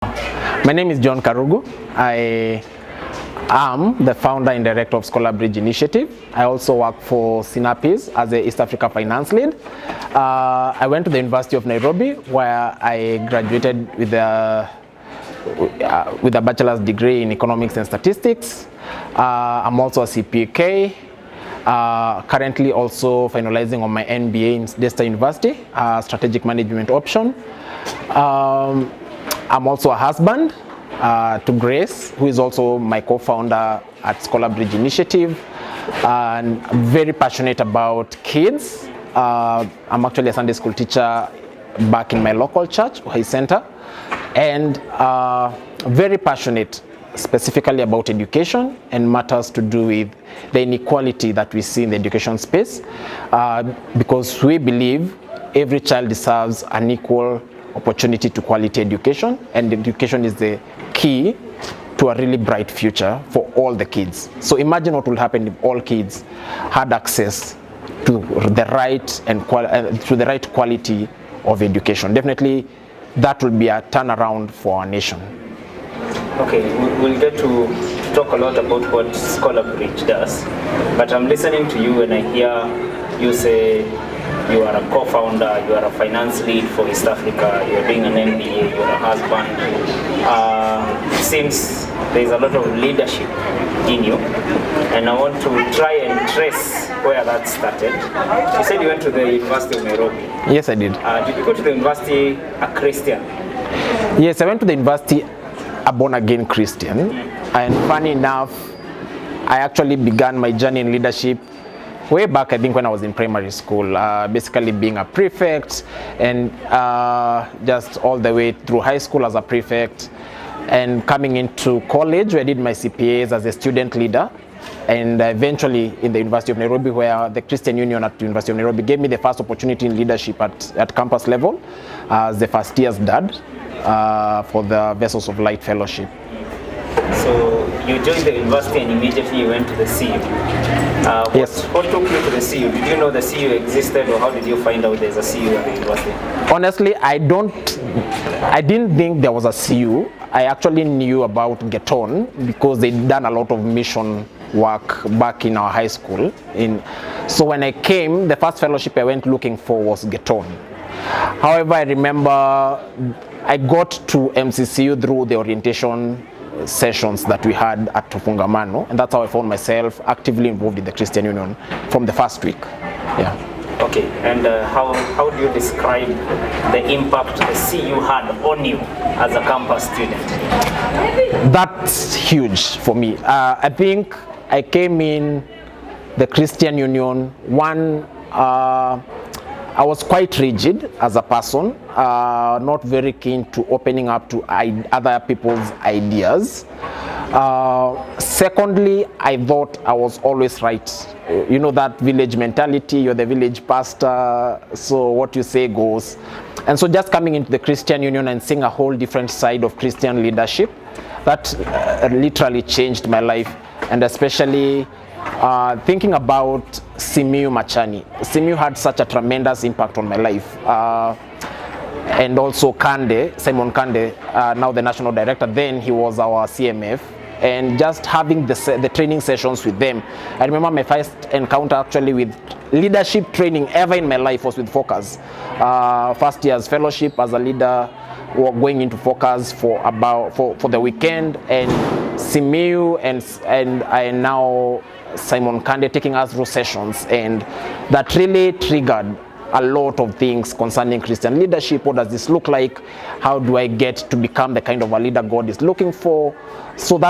My name is John Karugu. I am the founder and director of Scholar Bridge Initiative. I also work for Synapis as the East Africa Finance Lead. I went to the University of Nairobi where I graduated with a bachelor's degree in economics and statistics. I'm also a CPK. Currently also finalizing on my MBA in Leicester University, strategic management option. I'm also a husband to Grace, who is also my co-founder at Scholar Bridge Initiative, and I'm very passionate about kids. I'm actually a Sunday school teacher back in my local church, Uhai Center, and very passionate specifically about education and matters to do with the inequality that we see in the education space, because we believe every child deserves an equal opportunity to quality education, and education is the key to a really bright future for all the kids. So imagine what will happen if all kids had access to the right quality of education. Definitely that will be a turnaround for our nation. Okay, we'll get to talk a lot about what Scholar Bridge does, but I'm listening to you and I hear you say you are a co-founder, you are a finance lead for East Africa, you're doing an MBA, you're a husband. It seems there's a lot of leadership in you, and I want to try and trace where that started. You said you went to the University of Nairobi. Yes, I did. Did you go to the university a Christian? Yes, I went to the university a born-again Christian, and funny enough, I actually began my journey in leadership way back, I think, when I was in primary school, basically being a prefect, and just all the way through high school as a prefect, and coming into college where I did my CPAs as a student leader, and eventually in the University of Nairobi, where the Christian Union at the University of Nairobi gave me the first opportunity in leadership at campus level as the first year's dad for the Vessels of Light Fellowship. So you joined the university and immediately you went to the CU. Yes. What took you to the CU? Did you know the CU existed, or how did you find out there's a CU at the university? Honestly, I didn't think there was a CU. I actually knew about Geton because they'd done a lot of mission work back in our high school. So when I came, the first fellowship I went looking for was Geton. However, I remember I got to MCCU through the orientation sessions that we had at Tufungamano, and that's how I found myself actively involved in the Christian Union from the first week. Yeah. Okay, and how do you describe the impact the CU had on you as a campus student? That's huge for me. I think I came in the Christian Union, I was quite rigid as a person, not very keen to opening up to other people's ideas. Secondly, I thought I was always right. You know that village mentality, you're the village pastor, so what you say goes. And so just coming into the Christian Union and seeing a whole different side of Christian leadership, that literally changed my life, and especially thinking about Simiyu Machani. Simiyu had such a tremendous impact on my life. And also Simon Kande, now the national director, then he was our CMF. And just having the training sessions with them. I remember my first encounter actually with leadership training ever in my life was with Focus. First year's fellowship as a leader, we were going into Focus for the weekend, and Simiyu and I now Simon Kande taking us through sessions, and that really triggered a lot of things concerning Christian leadership. What does this look like? How do I get to become the kind of a leader God is looking for? So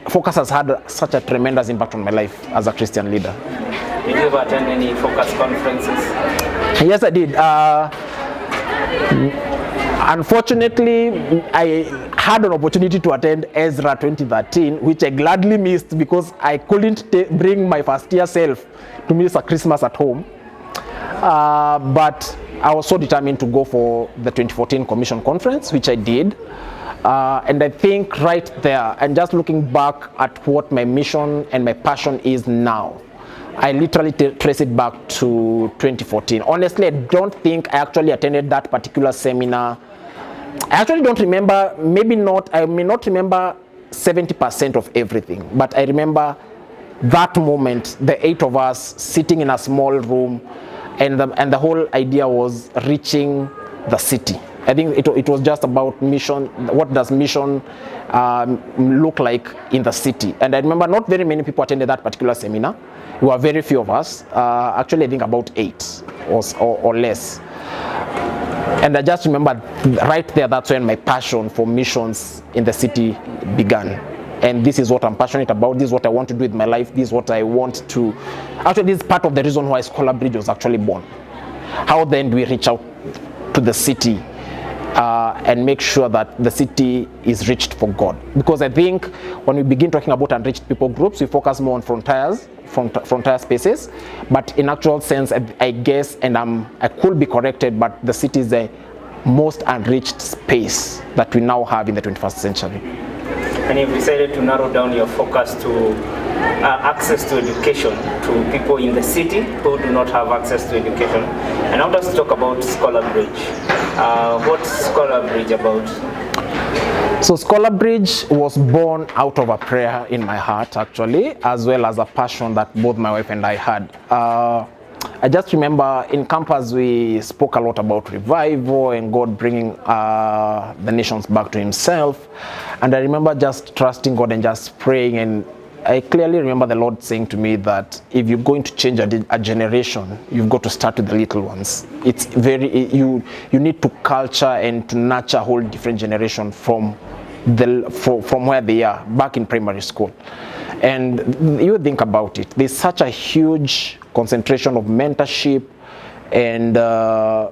Focus has had such a tremendous impact on my life as a Christian leader. Did you ever attend any Focus conferences? Yes, I did. Unfortunately, I had an opportunity to attend Ezra 2013, which I gladly missed because I couldn't bring my first year self to miss a Christmas at home. But I was so determined to go for the 2014 Commission Conference, which I did. And I think right there, and just looking back at what my mission and my passion is now, I literally trace it back to 2014. Honestly, I don't think I actually attended that particular seminar I actually don't remember, I may not remember 70% of everything, but I remember that moment, the 8 of us sitting in a small room, and the whole idea was reaching the city. I think it was just about mission. What does mission look like in the city? And I remember not very many people attended that particular seminar. There were very few of us, actually I think about 8 or less. And I just remember right there, that's when my passion for missions in the city began. And this is what I'm passionate about. This is what I want to do with my life. This is what I want to... Actually, this is part of the reason why Scholar Bridge was actually born. How then do we reach out to the city and make sure that the city is reached for God? Because I think when we begin talking about unreached people groups, we focus more on frontier spaces. But in actual sense, I guess, and I could be corrected, but the city is the most unreached space that we now have in the 21st century. And you've decided to narrow down your focus to access to education to people in the city who do not have access to education. And now let's talk about Scholar Bridge. What's Scholar Bridge about? So Scholar Bridge was born out of a prayer in my heart, actually, as well as a passion that both my wife and I had. I just remember in campus we spoke a lot about revival and God bringing the nations back to himself. And I remember just trusting God and just praying, and I clearly remember the Lord saying to me that if you're going to change a generation, you've got to start with the little ones. It's you need to culture and to nurture a whole different generation from where they are, back in primary school. And you think about it, there's such a huge concentration of mentorship and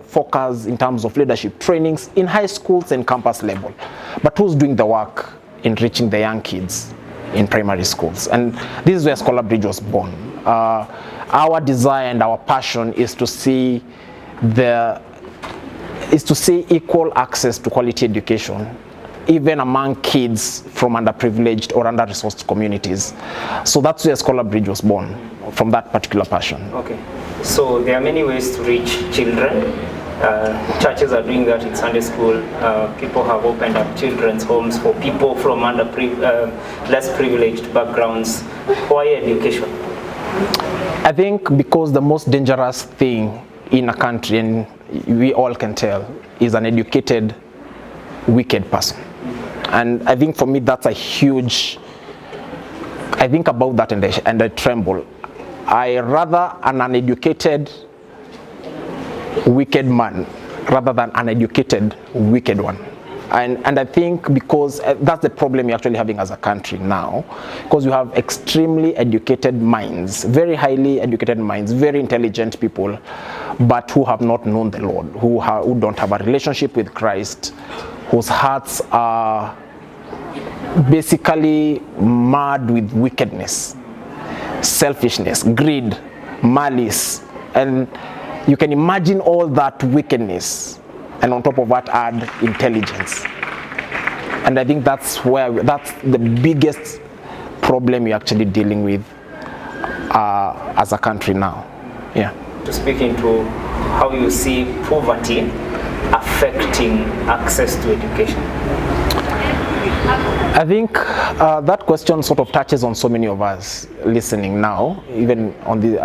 focus in terms of leadership trainings in high schools and campus level. But who's doing the work in reaching the young kids in primary schools? And this is where Scholar Bridge was born. Our desire and our passion is to see equal access to quality education, even among kids from underprivileged or under-resourced communities. So that's where Scholar Bridge was born, from that particular passion. Okay, so there are many ways to reach children. Churches are doing that in Sunday school. People have opened up children's homes for people from less privileged backgrounds. Why education? I think because the most dangerous thing in a country, and we all can tell, is an educated, wicked person. And I think for me that's a huge, I think about that and I tremble. I rather an uneducated, wicked man rather than an educated, wicked one. And I think because that's the problem you're actually having as a country now, because you have extremely educated minds, very highly educated minds, very intelligent people, but who have not known the Lord, who don't have a relationship with Christ, whose hearts are basically mad with wickedness, selfishness, greed, malice, and you can imagine all that wickedness, and on top of that add intelligence. And I think that's the biggest problem we're actually dealing with as a country now. Yeah. To speak into how you see poverty affecting access to education. I think that question sort of touches on so many of us listening now, even on the,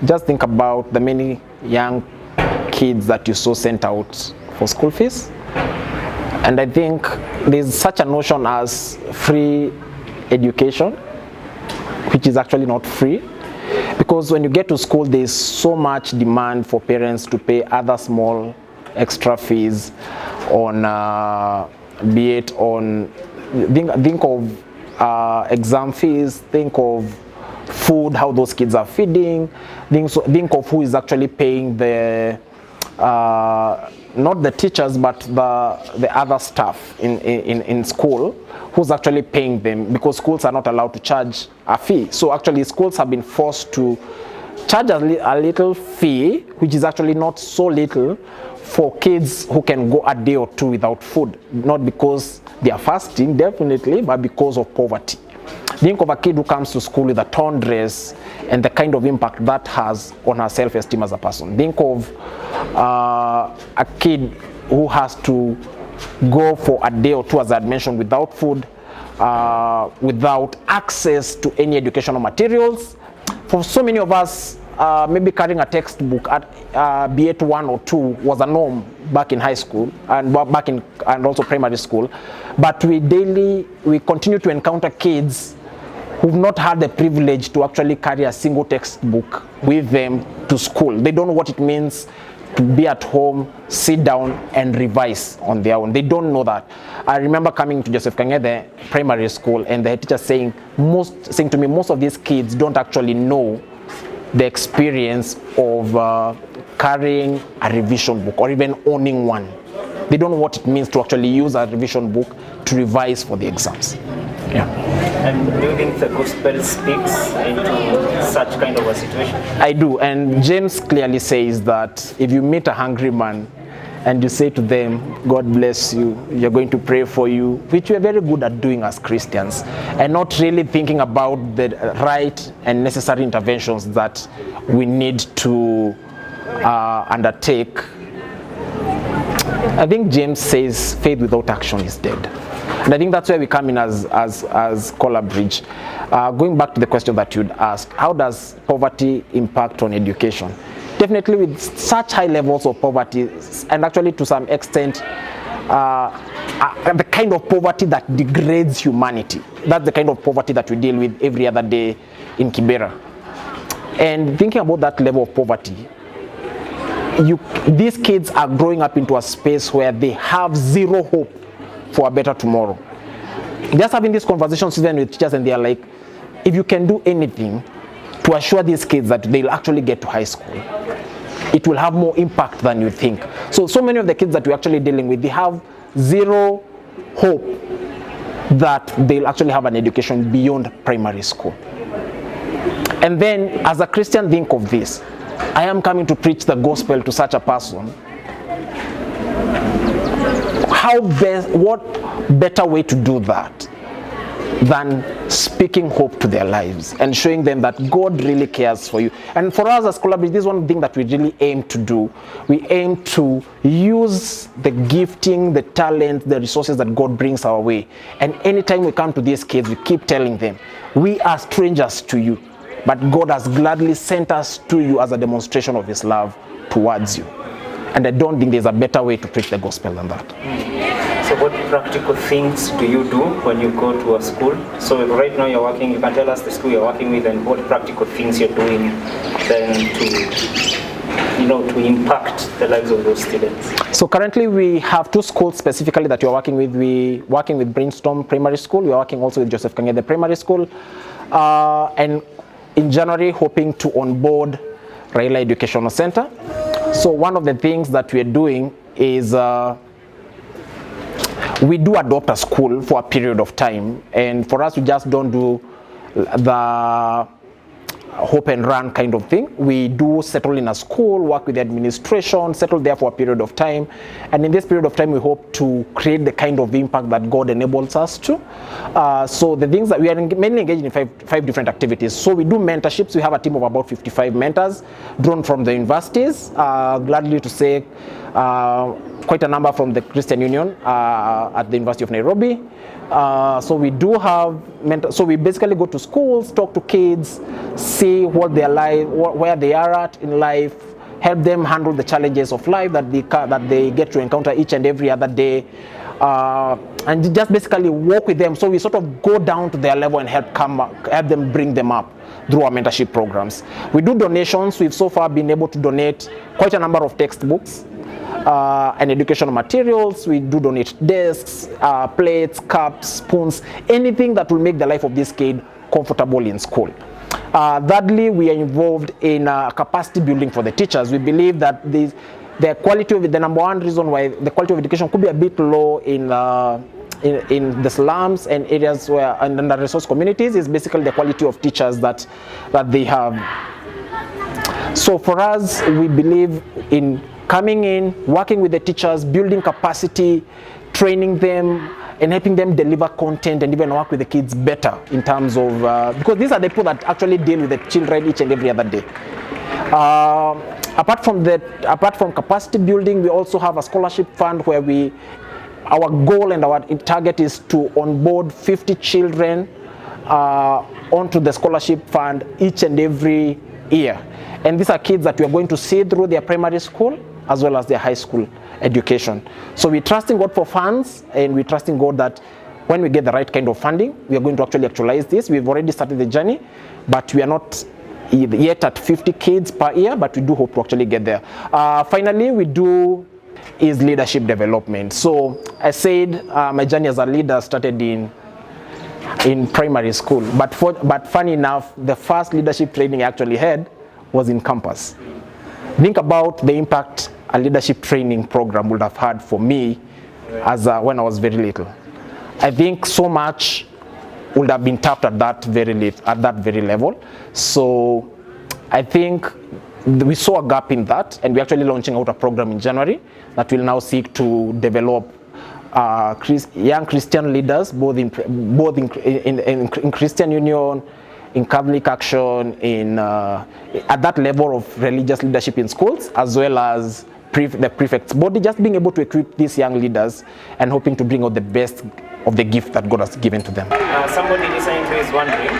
just think about the many young kids that you saw sent out for school fees. And I think there's such a notion as free education, which is actually not free. Because when you get to school, there's so much demand for parents to pay other small extra fees on, be it on, think of exam fees, think of food, how those kids are feeding, think of who is actually paying the, not the teachers, but the other staff in school, who's actually paying them, because schools are not allowed to charge a fee. So actually schools have been forced to charge a little fee, which is actually not so little, for kids who can go a day or two without food, not because they are fasting, definitely, but because of poverty. Think of a kid who comes to school with a torn dress and the kind of impact that has on her self-esteem as a person. Think of a kid who has to go for a day or two, as I had mentioned, without food, without access to any educational materials. For so many of us, maybe carrying a textbook at B8 1 or 2 was a norm back in high school and also primary school. But we continue to encounter kids who've not had the privilege to actually carry a single textbook with them to school. They don't know what it means to be at home, sit down and revise on their own. They don't know that. I remember coming to Joseph Kang'ethe primary school and the teacher saying to me, most of these kids don't actually know the experience of carrying a revision book or even owning one. They don't know what it means to actually use a revision book to revise for the exams. Yeah. And do you think the gospel speaks into such kind of a situation? I do, and James clearly says that if you meet a hungry man and you say to them, God bless you, you're going to pray for you, which we're very good at doing as Christians, and not really thinking about the right and necessary interventions that we need to undertake. I think James says faith without action is dead. And I think that's where we come in as Scholar Bridge. Going back to the question that you'd asked, how does poverty impact on education? Definitely with such high levels of poverty, and actually to some extent, the kind of poverty that degrades humanity. That's the kind of poverty that we deal with every other day in Kibera. And thinking about that level of poverty, these kids are growing up into a space where they have zero hope for a better tomorrow. Just having these conversations even with teachers, and they are like, if you can do anything to assure these kids that they'll actually get to high school, it will have more impact than you think. So many of the kids that we're actually dealing with, they have zero hope that they'll actually have an education beyond primary school. And then as a Christian, think of this. I am coming to preach the gospel to such a person. What better way to do that than speaking hope to their lives and showing them that God really cares for you? And for us as Scholar Bridge, this is one thing that we really aim to do. We aim to use the gifting, the talent, the resources that God brings our way. And anytime we come to these kids, we keep telling them, we are strangers to you, but God has gladly sent us to you as a demonstration of his love towards you. And I don't think there's a better way to preach the gospel than that. So what practical things do you do when you go to a school? So right now you're working, you can tell us the school you're working with and what practical things you're doing then to impact the lives of those students. So currently we have two schools specifically that you're working with. We're working with Brainstorm Primary School. We're working also with Joseph Kang'ethe Primary School. And in January, hoping to onboard Raila Educational Center. So one of the things that we're doing is we do adopt a school for a period of time, and for us we just don't do the hope and run kind of thing. We do settle in a school, work with the administration, settle there for a period of time, and in this period of time we hope to create the kind of impact that God enables us to. So the things that we are mainly engaged in five different activities. So we do mentorships. We have a team of about 55 mentors drawn from the universities, gladly to say quite a number from the Christian Union at the University of Nairobi. So we do have mentors. So we basically go to schools, talk to kids, see what their life, where they are at in life, help them handle the challenges of life that they get to encounter each and every other day, and just basically work with them. So we sort of go down to their level and help them bring them up through our mentorship programs. We do donations. We've so far been able to donate quite a number of textbooks and educational materials. We do donate desks, plates, cups, spoons, anything that will make the life of this kid comfortable in school. Thirdly, we are involved in capacity building for the teachers. We believe that the quality of the number one reason why the quality of education could be a bit low in the slums and areas where and under-resourced communities is basically the quality of teachers that they have. So for us, we believe in coming in, working with the teachers, building capacity, training them, and helping them deliver content and even work with the kids better in terms of, because these are the people that actually deal with the children each and every other day. Apart from capacity building, we also have a scholarship fund where our goal and our target is to onboard 50 children onto the scholarship fund each and every year. And these are kids that we are going to see through their primary school as well as their high school education. So we're trusting God for funds, and we're trusting God that when we get the right kind of funding, we are going to actually actualize this. We've already started the journey, but we are not yet at 50 kids per year, but we do hope to actually get there. Finally, we do is leadership development. So I said my journey as a leader started in primary school, but funny enough, the first leadership training I actually had was in campus. Think about the impact a leadership training program would have had for me when I was very little. I think so much would have been tapped at that very level. So I think we saw a gap in that, and we're actually launching out a program in January that will now seek to develop young Christian leaders, both in Christian Union, in Catholic Action, at that level of religious leadership in schools, as well as the prefects body, just being able to equip these young leaders and hoping to bring out the best of the gift that God has given to them. Somebody listening to is wondering,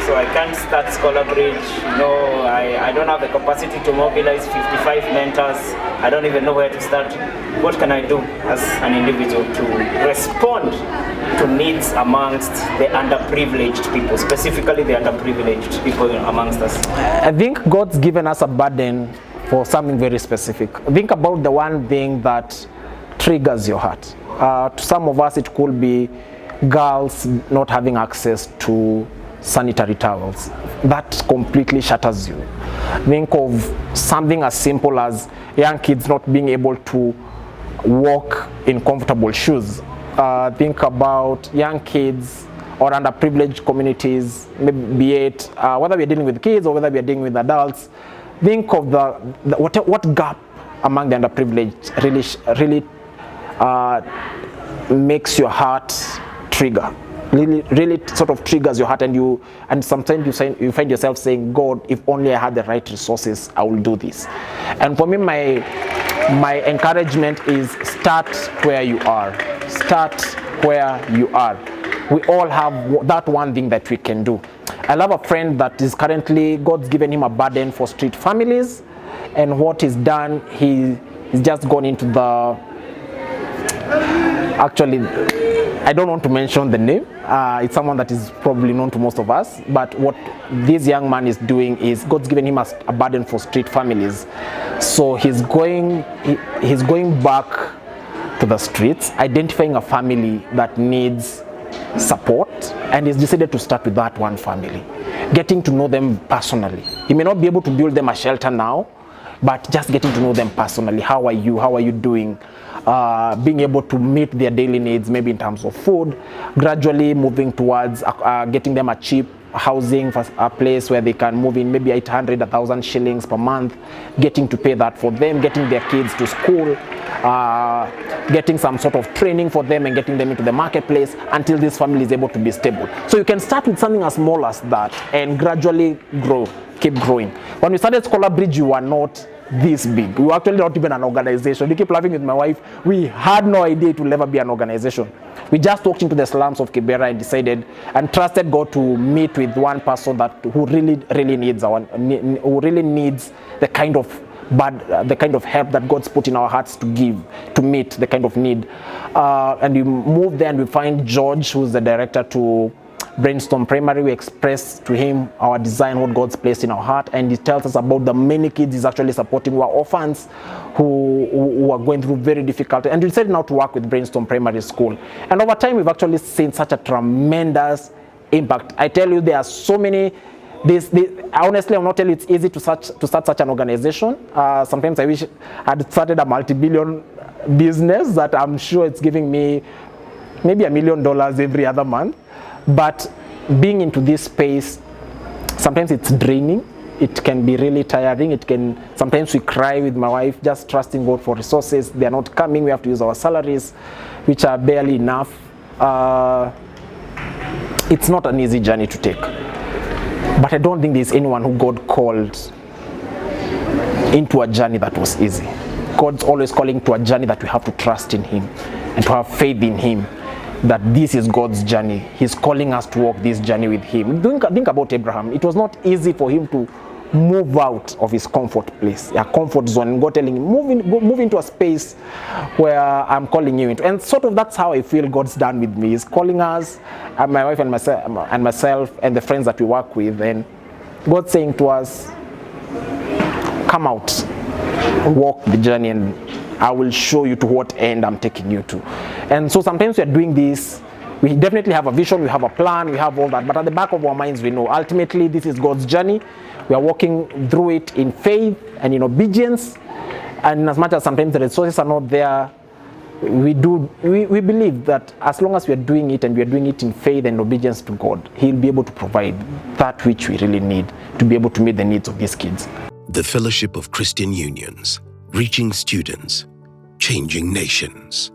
so I can't start Scholar Bridge, I don't have the capacity to mobilize 55 mentors, I don't even know where to start. What can I do as an individual to respond to needs amongst the underprivileged people, specifically the underprivileged people amongst us? I think God's given us a burden for something very specific. Think about the one thing that triggers your heart. To some of us, it could be girls not having access to sanitary towels. That completely shatters you. Think of something as simple as young kids not being able to walk in comfortable shoes. Think about young kids or underprivileged communities, be it whether we're dealing with kids or whether we're dealing with adults. Think of what gap among the underprivileged really makes your heart trigger. Really sort of triggers your heart, and sometimes you find yourself saying, God, if only I had the right resources, I will do this. And for me, my encouragement is start where you are. Start where you are. We all have that one thing that we can do. I love a friend that is currently, God's given him a burden for street families, and what he's done, he's just gone into actually, I don't want to mention the name. It's someone that is probably known to most of us, but what this young man is doing is God's given him a burden for street families. So he's going back to the streets, identifying a family that needs support, and he's decided to start with that one family, getting to know them personally. He may not be able to build them a shelter now, but just getting to know them personally. How are you doing? Being able to meet their daily needs, maybe in terms of food, gradually moving towards getting them a cheap housing, for a place where they can move in, maybe 800, 1,000 shillings per month, getting to pay that for them, getting their kids to school, getting some sort of training for them and getting them into the marketplace until this family is able to be stable. So you can start with something as small as that and gradually keep growing. When we started Scholar Bridge, you were not this big. We were actually not even an organization. We keep laughing with my wife. We had no idea it will ever be an organization. We just walked into the slums of Kibera and decided and trusted God to meet with one person who really needs the kind of help that God's put in our hearts to give, to meet the kind of need. And we move there and we find George, who's the director to Brainstorm Primary. We express to him our design, what God's placed in our heart, and he tells us about the many kids he's actually supporting who are orphans, who are going through very difficult. And we decided now to work with Brainstorm Primary School. And over time, we've actually seen such a tremendous impact. I tell you, there are so many. Honestly, I'll not tell you it's easy to start such an organization. Sometimes I wish I'd started a multi-billion business that I'm sure it's giving me maybe $1 million every other month. But being into this space, sometimes it's draining. It can be really tiring. Sometimes we cry with my wife, just trusting God for resources. They are not coming. We have to use our salaries, which are barely enough. It's not an easy journey to take. But I don't think there's anyone who God called into a journey that was easy. God's always calling to a journey that we have to trust in Him and to have faith in Him, that this is God's journey. He's calling us to walk this journey with Him. Think about Abraham. It was not easy for him to move out of his comfort place, a comfort zone, and God telling him, move into a space where I'm calling you into. And sort of that's how I feel God's done with me. He's calling us, my wife and myself and the friends that we work with, and God's saying to us, come out, walk the journey, and I will show you to what end I'm taking you to. And so sometimes we are doing this, we definitely have a vision, we have a plan, we have all that, but at the back of our minds we know ultimately this is God's journey. We are walking through it in faith and in obedience, and as much as sometimes the resources are not there, we believe that as long as we are doing it and we are doing it in faith and obedience to God, He'll be able to provide that which we really need to be able to meet the needs of these kids. The Fellowship of Christian Unions, reaching students, changing nations.